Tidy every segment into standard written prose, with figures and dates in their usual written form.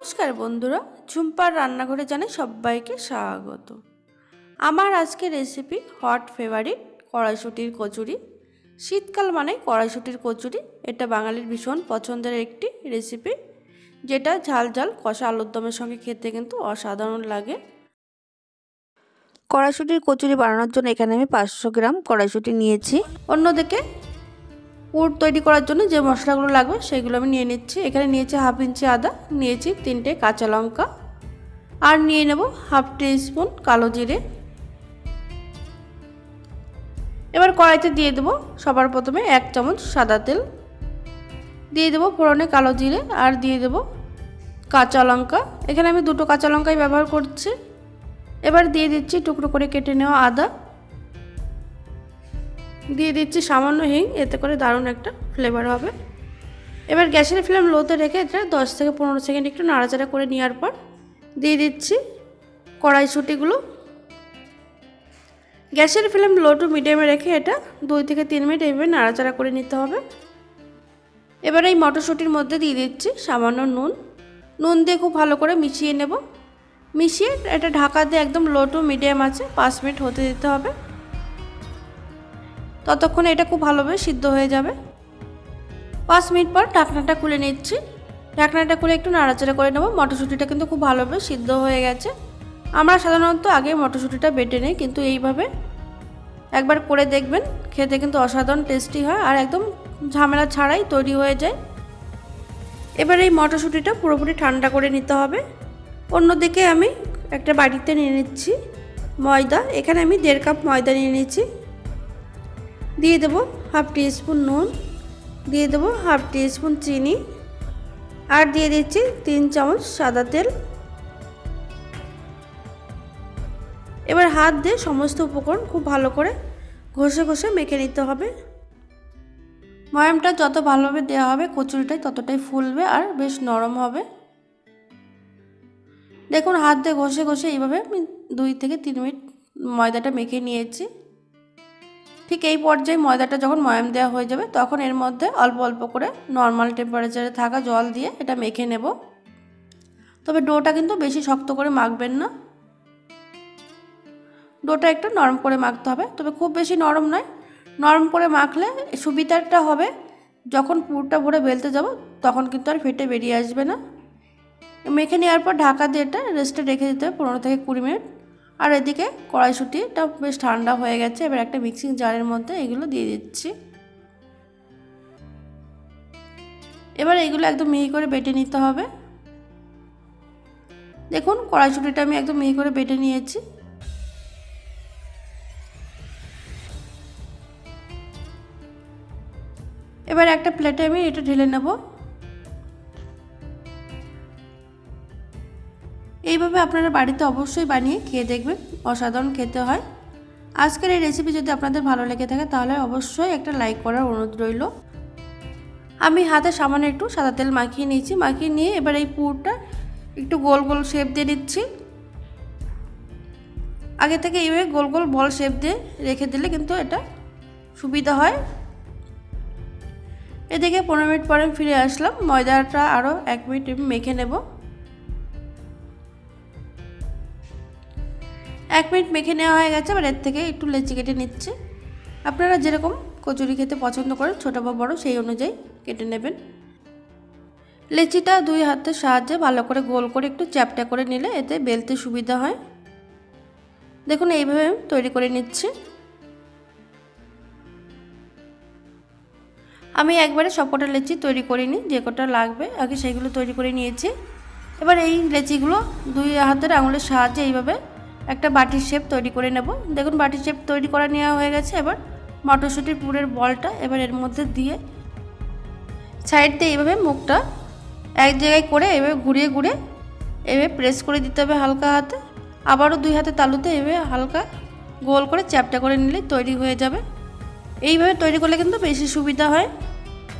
নমস্কার বন্ধুরা, ঝুম্পার রান্নাঘরে জানাই সবাইকে স্বাগত। আমার আজকের রেসিপি হট ফেভারিট কড়াইশুঁটির কচুরি। শীতকাল মানে কড়াইশুঁটির কচুরি, এটা বাঙালির ভীষণ পছন্দের একটি রেসিপি, যেটা ঝাল ঝাল কষা আলুর দমের সঙ্গে খেতে কিন্তু অসাধারণ লাগে। কড়াইশুঁটির কচুরি বানানোর জন্য এখানে আমি 500 গ্রাম কড়াইশুঁটি নিয়েছি। অন্যদিকে পুর তৈরি করার জন্য যে মশলাগুলো লাগবে সেগুলো আমি নিয়ে নিচ্ছি। এখানে নিয়েছি হাফ ইঞ্চি আদা, নিয়েছি 3টে কাঁচা লঙ্কা, আর নিয়ে নেব হাফ টিস্পুন কালো জিরে। এবার কড়াইতে দিয়ে দেবো সবার প্রথমে 1 চামচ সাদা তেল, দিয়ে দেবো ফোড়নে কালো জিরে, আর দিয়ে দেবো কাঁচা লঙ্কা। এখানে আমি 2টো কাঁচা লঙ্কাই ব্যবহার করছি। এবার দিয়ে দিচ্ছি টুকরো করে কেটে নেওয়া আদা, দিয়ে দিচ্ছি সামান্য হিং, এতে করে দারুণ একটা ফ্লেভার হবে। এবার গ্যাসের ফ্লেম লোতে রেখে এটা 10 থেকে 15 সেকেন্ড একটু নাড়াচাড়া করে নেওয়ার পর দিয়ে দিচ্ছি কড়াইশুঁটিগুলো। গ্যাসের ফ্লেম লো টু মিডিয়ামে রেখে এটা 2 থেকে 3 মিনিট এইভাবে নাড়াচাড়া করে নিতে হবে। এবার এই মটরশুঁটির মধ্যে দিয়ে দিচ্ছি সামান্য নুন দিয়ে খুব ভালো করে মিশিয়ে নেব। মিশিয়ে এটা ঢাকা দিয়ে একদম লো টু মিডিয়াম আছে 5 মিনিট হতে দিতে হবে। ততক্ষণে এটা খুব ভালোভাবে সিদ্ধ হয়ে যাবে। 5 মিনিট পর ঢাকনাটা খুলে নিচ্ছি। ঢাকনাটা খুলে একটু নাড়াচাড়া করে নেব। মটরশুঁটিটা কিন্তু খুব ভালোভাবে সিদ্ধ হয়ে গেছে। আমরা সাধারণত আগে মটরশুঁটিটা বেটে নিই, কিন্তু এইভাবে একবার করে দেখবেন, খেতে কিন্তু অসাধারণ টেস্টি হয় আর একদম ঝামেলা ছাড়াই তৈরি হয়ে যায়। এবার এই মটরশুঁটিটা পুরোপুরি ঠান্ডা করে নিতে হবে। অন্যদিকে আমি একটা বাটিতে নিয়ে নিচ্ছি ময়দা। এখানে আমি 1.5 কাপ ময়দা নিয়ে নিচ্ছি। দিয়ে দেবো হাফ টিস্পুন নুন, দিয়ে দেবো হাফ টিস্পুন চিনি, আর দিয়ে দিচ্ছি 3 চামচ সাদা তেল। এবার হাত দিয়ে সমস্ত উপকরণ খুব ভালো করে ঘষে ঘষে মেখে নিতে হবে। ময়ামটা যত ভালোভাবে দেওয়া হবে কচুরিটাই ততটাই ফুলবে আর বেশ নরম হবে। দেখুন হাত দিয়ে ঘষে ঘষে এইভাবে আমি 2 থেকে 3 মিনিট ময়দাটা মেখে নিয়েছি। ঠিক এই পর্যায়ে ময়দাটা যখন ময়াম দেওয়া হয়ে যাবে তখন এর মধ্যে অল্প অল্প করে নর্মাল টেম্পারেচারে থাকা জল দিয়ে এটা মেখে নেব। তবে ডোটা কিন্তু বেশি শক্ত করে মাখবেন না, ডোটা একটু নরম করে মাখতে হবে। তবে খুব বেশি নরম নয়, নরম করে মাখলে সুবিধাটা হবে যখন পুরটা ভরে বেলতে যাব তখন কিন্তু আর ফেটে বেরিয়ে আসবে না। মেখে নেওয়ার পর ঢাকা দিয়ে এটা রেস্টে রেখে দিতে হবে 15 থেকে 20 মিনিট। আর এদিকে কড়াইশুঁটিটা বেশ ঠান্ডা হয়ে গেছে। এবার একটা মিক্সিং জারের মধ্যে এগুলো দিয়ে দিচ্ছি। এবার এগুলো একদম মিহি করে বেটে নিতে হবে। দেখুন কড়াইশুঁটিটা আমি একদম মিহি করে বেটে নিয়েছি। এবার একটা প্লেটে আমি এটা ঢেলে নেব। এইভাবে আপনারা বাড়িতে অবশ্যই বানিয়ে খেয়ে দেখবেন, অসাধারণ খেতে হয়। আজকের এই রেসিপি যদি আপনাদের ভালো লেগে থাকে তাহলে অবশ্যই একটা লাইক করার অনুরোধ রইল। আমি হাতে সামান্য একটু সাদা তেল মাখিয়ে নিয়েছি। মাখিয়ে নিয়ে এবার এই পুরটা একটু গোল গোল শেপ দিয়ে দিচ্ছি। আগে থেকে এইভাবে গোল গোল বল শেপ দিয়ে রেখে দিলে কিন্তু এটা সুবিধা হয়। এদিকে 15 মিনিট পরে ফিরে আসলাম। ময়দাটা আরও 1 মিনিট মেখে নেব। 1 মিনিট মেখে নেওয়া হয়ে গেছে। এবার এর থেকে একটু লেচি কেটে নিচ্ছি। আপনারা যেরকম কচুরি খেতে পছন্দ করেন ছোটো বা বড়ো সেই অনুযায়ী কেটে নেবেন। লেচিটা 2 হাতের সাহায্যে ভালো করে গোল করে একটু চ্যাপটা করে নিলে এতে বেলতে সুবিধা হয়। দেখুন এইভাবে আমি তৈরি করে নিচ্ছি। আমি একবারে সবকটা লেচি তৈরি করিনি, যে কটা লাগবে আগে সেগুলো তৈরি করে নিয়েছি। এবার এই লেচিগুলো 2 হাতের আঙুলের সাহায্যে এইভাবে একটা বাটির শেপ তৈরি করে নেব। দেখুন বাটির শেপ তৈরি করা নেওয়া হয়ে গেছে। এবার মটরশুঁটির পুরের বলটা এবার এর মধ্যে দিয়ে সাইড দিয়ে এইভাবে মুখটা এক জায়গায় করে এভাবে ঘুরিয়ে ঘুরিয়ে এভাবে প্রেস করে দিতে হবে হালকা হাতে। আবারও 2 হাতে তালুতে এভাবে হালকা গোল করে চ্যাপটা করে নিলে তৈরি হয়ে যাবে। এইভাবে তৈরি করলে কিন্তু বেশি সুবিধা হয়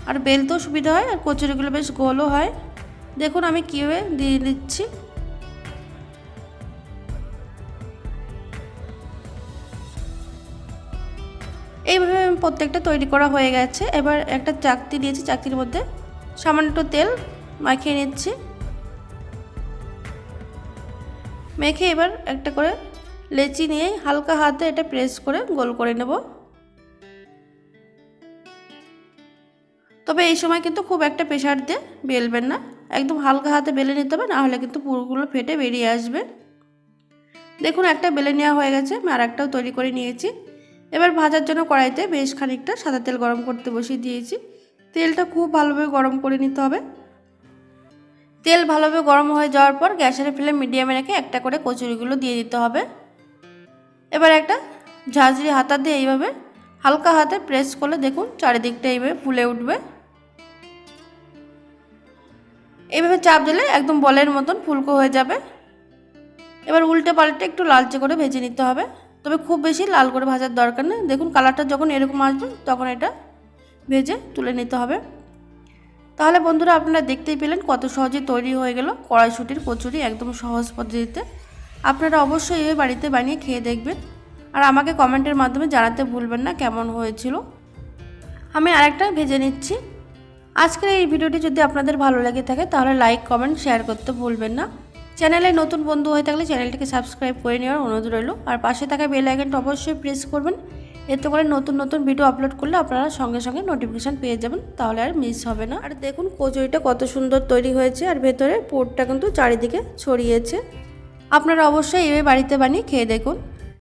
আর বেলতেও সুবিধা হয় আর কচুরিগুলো বেশ গোলও হয়। দেখুন আমি কীভাবে দিয়ে দিচ্ছি। এইভাবে প্রত্যেকটা তৈরি করা হয়ে গেছে। এবার একটা চাকতি দিয়েছি, চাকতির মধ্যে সামান্য একটু তেল মাখিয়ে নিচ্ছি। মেখে এবার একটা করে লেচি নিয়ে হালকা হাতে এটা প্রেস করে গোল করে নেব। তবে এই সময় কিন্তু খুব একটা প্রেসার দিয়ে বেলবেন না, একদম হালকা হাতে বেলে নিতে হবে, না হলে কিন্তু পুরগুলো ফেটে বেরিয়ে আসবে। দেখুন একটা বেলে নেওয়া হয়ে গেছে, আমি আর একটাও তৈরি করে নিয়েছি। এবার ভাজার জন্য কড়াইতে বেশ খানিকটা সাদা তেল গরম করতে বসিয়ে দিয়েছি। তেলটা খুব ভালোভাবে গরম করে নিতে হবে। তেল ভালোভাবে গরম হয়ে যাওয়ার পর গ্যাসের ফ্লেম মিডিয়ামে রেখে একটা করে কচুরিগুলো দিয়ে দিতে হবে। এবার একটা ঝাঁঝরি হাতা দিয়ে এইভাবে হালকা হাতে প্রেস করলে দেখুন চারিদিকটা এইভাবে ফুলে উঠবে। এইভাবে চাপ দিলে একদম বলের মতন ফুলকো হয়ে যাবে। এবার উল্টে পাল্টে একটু লালচে করে ভেজে নিতে হবে, তবে খুব বেশি লাল করে ভাজার দরকার নেই। দেখুন কালারটা যখন এরকম আসবে তখন এটা ভেজে তুলে নিতে হবে। তাহলে বন্ধুরা আপনারা দেখতেই পেলেন কত সহজে তৈরি হয়ে গেল কড়াইশুঁটির কচুরি, একদম সহজ পদ্ধতিতে। আপনারা অবশ্যই এই বাড়িতে বানিয়ে খেয়ে দেখবেন, আর আমাকে কমেন্টের মাধ্যমে জানাতে ভুলবেন না কেমন হয়েছিল। আমি আরেকটা ভেজে নিচ্ছি। আজকের এই ভিডিওটি যদি আপনাদের ভালো লেগে থাকে তাহলে লাইক কমেন্ট শেয়ার করতে ভুলবেন না। চ্যানেলে নতুন বন্ধু হয়ে থাকলে চ্যানেলটিকে সাবস্ক্রাইব করে নেওয়ার অনুরোধ রইল, আর পাশে থাকা বেল আইকনটা অবশ্যই প্রেস করবেন। এতে করে নতুন নতুন ভিডিও আপলোড করলে আপনারা সঙ্গে সঙ্গে নোটিফিকেশান পেয়ে যাবেন, তাহলে আর মিস হবে না। আর দেখুন কচুরিটা কত সুন্দর তৈরি হয়েছে, আর ভেতরে পুরটা কিন্তু চারিদিকে ছড়িয়েছে। আপনারা অবশ্যই এইভাবে বাড়িতে বানিয়ে খেয়ে দেখুন।